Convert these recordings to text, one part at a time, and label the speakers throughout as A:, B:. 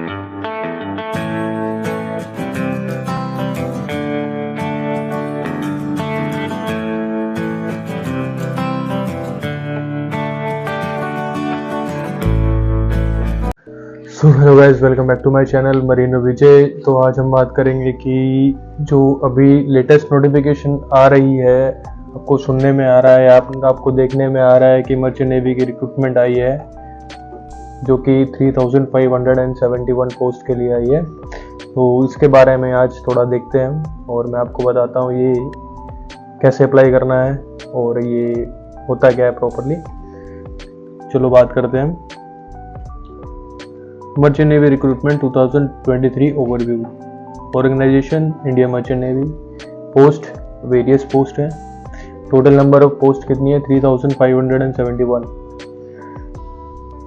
A: So hello guys, welcome back to my channel Marino Vijay. तो आज हम बात करेंगे कि जो अभी लेटेस्ट नोटिफिकेशन आ रही है, आपको सुनने में आ रहा है, आपको देखने में आ रहा है कि मर्चेंट नेवी की रिक्रूटमेंट आई है, जो कि 3571 पोस्ट के लिए आई है। तो इसके बारे में आज थोड़ा देखते हैं और मैं आपको बताता हूँ ये कैसे अप्लाई करना है और ये होता क्या है प्रॉपरली। चलो बात करते हैं। Merchant navy recruitment 2023 overview. Organisation India merchant navy. Post various post है। टोटल नंबर ऑफ पोस्ट कितनी है? 3571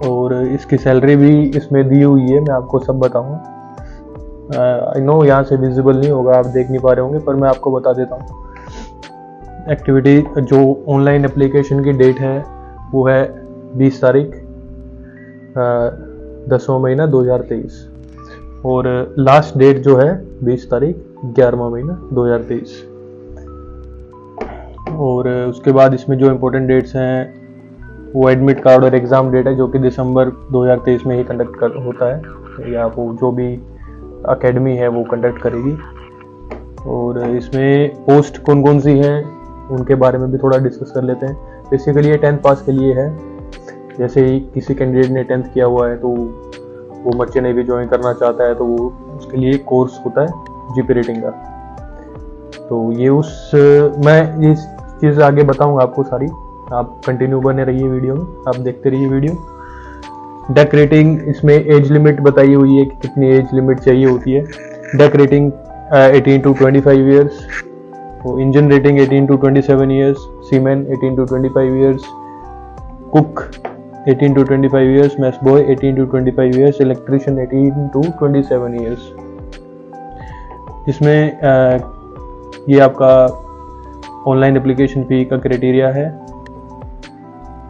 A: और इसकी सैलरी भी इसमें दी हुई है, मैं आपको सब बताऊंगा। आई नो यहाँ से विजिबल नहीं होगा, आप देख नहीं पा रहे होंगे, पर मैं आपको बता देता हूँ। एक्टिविटी जो ऑनलाइन एप्लीकेशन की डेट है वो है 20 तारीख 10वां महीना 2023 और लास्ट डेट जो है 20 तारीख 11वां महीना 2023। और उसके बाद इसमें जो इम्पोर्टेंट डेट्स हैं वो एडमिट कार्ड और एग्ज़ाम डेट है, जो कि दिसंबर 2023 में ही कंडक्ट होता है, या वो जो भी एकेडमी है वो कंडक्ट करेगी। और इसमें पोस्ट कौन कौन सी हैं उनके बारे में भी थोड़ा डिस्कस कर लेते हैं। बेसिकली ये 10th पास के लिए है। जैसे ही किसी कैंडिडेट ने 10th किया हुआ है तो वो मर्चेंट नेवी ज्वाइन करना चाहता है, तो वो उसके लिए कोर्स होता है जीपी रेटिंग का। तो ये मैं ये चीज़ आगे बताऊंगा आपको सारी, आप कंटिन्यू बने रहिए वीडियो में, आप देखते रहिए वीडियो। डेक रेटिंग, इसमें एज लिमिट बताई हुई है कि कितनी एज लिमिट चाहिए होती है। Deck rating 18 to 25 years, engine rating 18 to 27 years, seaman 18 to 25 years, cook 18 to 25 years, mess boy 18 to 25 years, electrician 18 to 27 years। इसमें ये आपका ऑनलाइन एप्लीकेशन फी का क्राइटेरिया है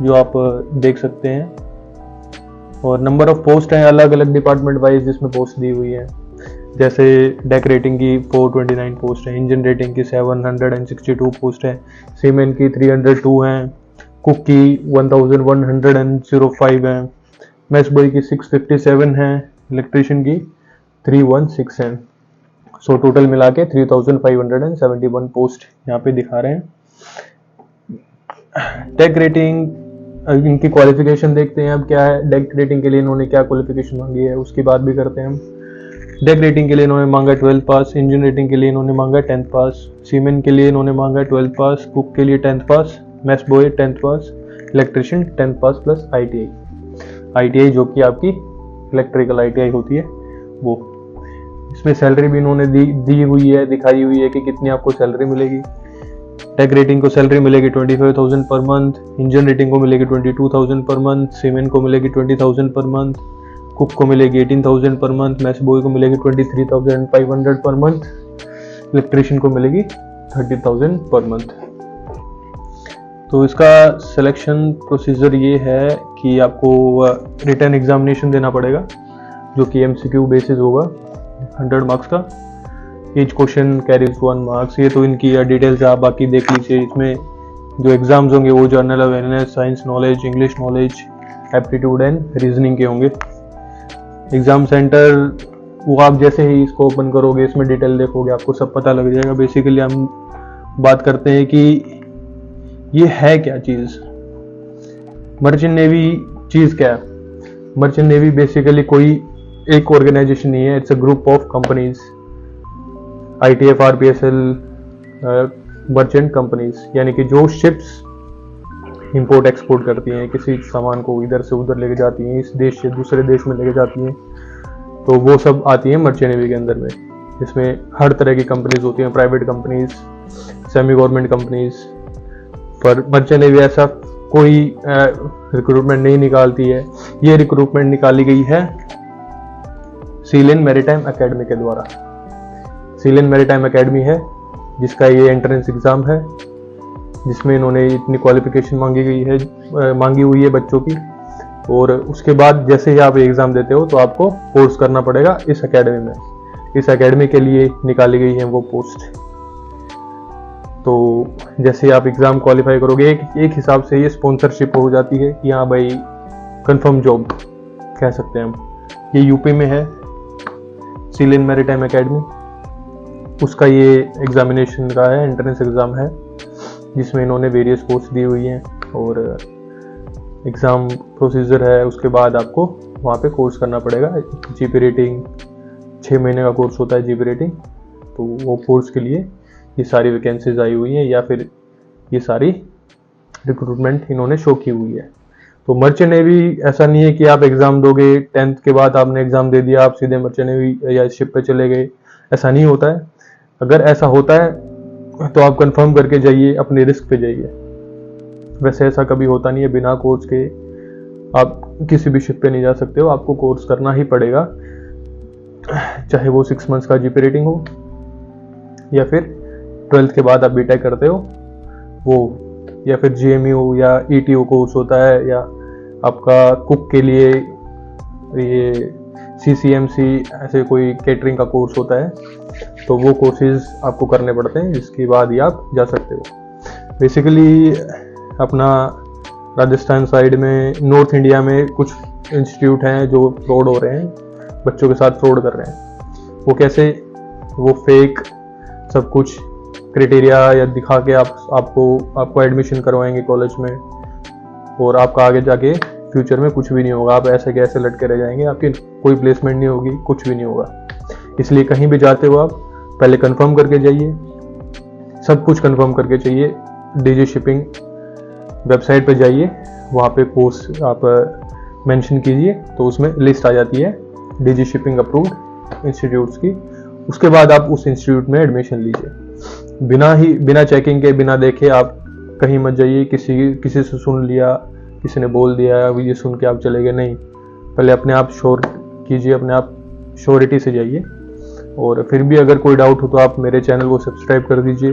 A: जो आप देख सकते हैं। और नंबर ऑफ पोस्ट हैं अलग अलग डिपार्टमेंट वाइज जिसमें पोस्ट दी हुई है। जैसे डेक रेटिंग की 429 पोस्ट है, इंजन रेटिंग की 762 पोस्ट है, सीमेन की 302 हैं, कुक की 1105 है, मैस बॉय की 657 है, इलेक्ट्रिशियन की 316 है। सो टोटल मिला के 3571 पोस्ट यहाँ पे दिखा रहे हैं। डेक रेटिंग, इनकी क्वालिफिकेशन देखते हैं अब क्या है। डेक रेटिंग के लिए इन्होंने क्या क्वालिफिकेशन मांगी है उसकी बात भी करते हैं हम। डेक रेटिंग के लिए इन्होंने मांगा 12th पास, इंजन रेटिंग के लिए इन्होंने मांगा 10th पास, सीमेन के लिए इन्होंने मांगा 12th पास, कुक के लिए 10th पास, मैस बॉय 10th पास, इलेक्ट्रिशियन 10th पास प्लस ITI जो कि आपकी इलेक्ट्रिकल ITI होती है वो। इसमें सैलरी भी इन्होंने दी हुई है, दिखाई हुई है कि कितनी आपको सैलरी मिलेगी। डेक रेटिंग को सैलरी मिलेगी 25,000 पर मंथ, इंजन रेटिंग को मिलेगी 22,000 पर मंथ, सीमेन को मिलेगी 20,000 पर मंथ, कुक को मिलेगी 18,000 पर मंथ, मैस बॉय को मिलेगी 23,500 पर मंथ, इलेक्ट्रिशियन को मिलेगी 30,000 पर मंथ। तो इसका सिलेक्शन प्रोसीजर ये है कि आपको रिटन एग्जामिनेशन देना पड़ेगा जो कि MCQ बेसिस होगा 100 मार्क्स का। Each question carries 1 marks. ये तो इनकी डिटेल्स आप बाकी देख लीजिए। इसमें जो एग्जाम्स होंगे वो general awareness, science knowledge, English knowledge, aptitude and reasoning के होंगे। एग्जाम सेंटर वो आप जैसे ही इसको ओपन करोगे, इसमें डिटेल देखोगे, आपको सब पता लग जाएगा। बेसिकली हम बात करते हैं कि ये है क्या चीज़। मर्चेंट नेवी चीज़ क्या है? मर्चेंट नेवी बेसिकली कोई एक ऑर्गेनाइजेशन नहीं है, it's a group of companies. ITF, RPSL, merchant companies, यानी कि जो शिप्स इंपोर्ट एक्सपोर्ट करती हैं, किसी सामान को इधर से उधर लेके जाती हैं, इस देश से दूसरे देश में लेके जाती हैं, तो वो सब आती हैं मर्चेंट नेवी के अंदर में। इसमें हर तरह की कंपनीज होती हैं, private companies, semi government companies. पर मर्चेंट नेवी ऐसा कोई रिक्रूटमेंट नहीं निकालती है। ये रिक्रूटमेंट निकाली गई है सीलेन मैरीटाइम एकेडमी के द्वारा। सीलेन मैरीटाइम एकेडमी है जिसका ये एंट्रेंस एग्जाम है, जिसमें इन्होंने इतनी क्वालिफिकेशन मांगी हुई है बच्चों की। और उसके बाद जैसे ही आप एग्ज़ाम देते हो तो आपको कोर्स करना पड़ेगा इस एकेडमी में। इस एकेडमी के लिए निकाली गई है वो पोस्ट। तो जैसे ही आप एग्ज़ाम क्वालिफाई करोगे, एक हिसाब से ये स्पॉन्सरशिप हो जाती है कि हाँ भाई कंफर्म जॉब कह सकते हैं हम। ये यूपी में है, सीलिन मैरीटाइम एकेडमी, उसका ये एग्जामिनेशन का है, एंट्रेंस एग्ज़ाम है, जिसमें इन्होंने वेरियस पोस्ट दी हुई हैं और एग्ज़ाम प्रोसीजर है। उसके बाद आपको वहाँ पे कोर्स करना पड़ेगा। जीपी रेटिंग 6 महीने का कोर्स होता है, जीपी रेटिंग। तो वो कोर्स के लिए ये सारी वैकेंसीज आई हुई हैं या फिर ये सारी रिक्रूटमेंट इन्होंने शो की हुई है। तो मर्चेंट नेवी ऐसा नहीं है कि आप एग्ज़ाम दोगे, 10th के बाद आपने एग्ज़ाम दे दिया, आप सीधे मर्चेंट नेवी या शिप पे चले गए, ऐसा नहीं होता है। अगर ऐसा होता है तो आप कंफर्म करके जाइए, अपने रिस्क पे जाइए। वैसे ऐसा कभी होता नहीं है, बिना कोर्स के आप किसी भी शिप पे नहीं जा सकते हो, आपको कोर्स करना ही पड़ेगा, चाहे वो 6 मंथ्स का जीपी रेटिंग हो या फिर 12th के बाद आप बीटेक करते हो वो, या फिर जीएमयू या ईटीओ कोर्स होता है, या आपका कुक के लिए ये सीसीएमसी ऐसे कोई केटरिंग का कोर्स होता है। तो वो कोर्सेज आपको करने पड़ते हैं, जिसके बाद ही आप जा सकते हो। बेसिकली अपना राजस्थान साइड में, नॉर्थ इंडिया में कुछ इंस्टीट्यूट हैं जो फ्रॉड हो रहे हैं, बच्चों के साथ फ्रॉड कर रहे हैं। वो कैसे? वो फेक सब कुछ क्राइटेरिया या दिखा के आपको एडमिशन करवाएंगे कॉलेज में, और आपका आगे जाके फ्यूचर में कुछ भी नहीं होगा। आप ऐसे के ऐसे लटके रह जाएंगे, आपकी कोई प्लेसमेंट नहीं होगी, कुछ भी नहीं होगा। इसलिए कहीं भी जाते हो आप पहले कंफर्म करके जाइए, सब कुछ कंफर्म करके चाहिए। डीजी शिपिंग वेबसाइट पे जाइए, वहाँ पे कोर्स आप मेंशन कीजिए तो उसमें लिस्ट आ जाती है डीजी शिपिंग अप्रूव्ड इंस्टीट्यूट्स की। उसके बाद आप उस इंस्टीट्यूट में एडमिशन लीजिए। बिना चेकिंग के, बिना देखे आप कहीं मत जाइए। किसी से सुन लिया, किसी ने बोल दिया, ये सुन के आप चले गए, नहीं। पहले अपने आप श्योर कीजिए, अपने आप श्योरिटी से जाइए। और फिर भी अगर कोई डाउट हो तो आप मेरे चैनल को सब्सक्राइब कर दीजिए,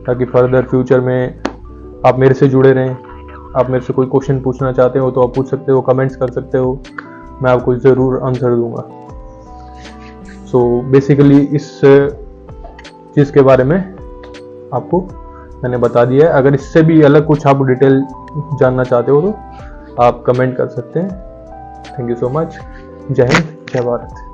A: ताकि फर्दर फ्यूचर में आप मेरे से जुड़े रहें। आप मेरे से कोई क्वेश्चन पूछना चाहते हो तो आप पूछ सकते हो, कमेंट्स कर सकते हो, मैं आपको ज़रूर आंसर दूंगा। सो बेसिकली इस चीज़ के बारे में आपको मैंने बता दिया है। अगर इससे भी अलग कुछ आप डिटेल जानना चाहते हो तो आप कमेंट कर सकते हैं। Thank you so much. जय हिंद, जय भारत।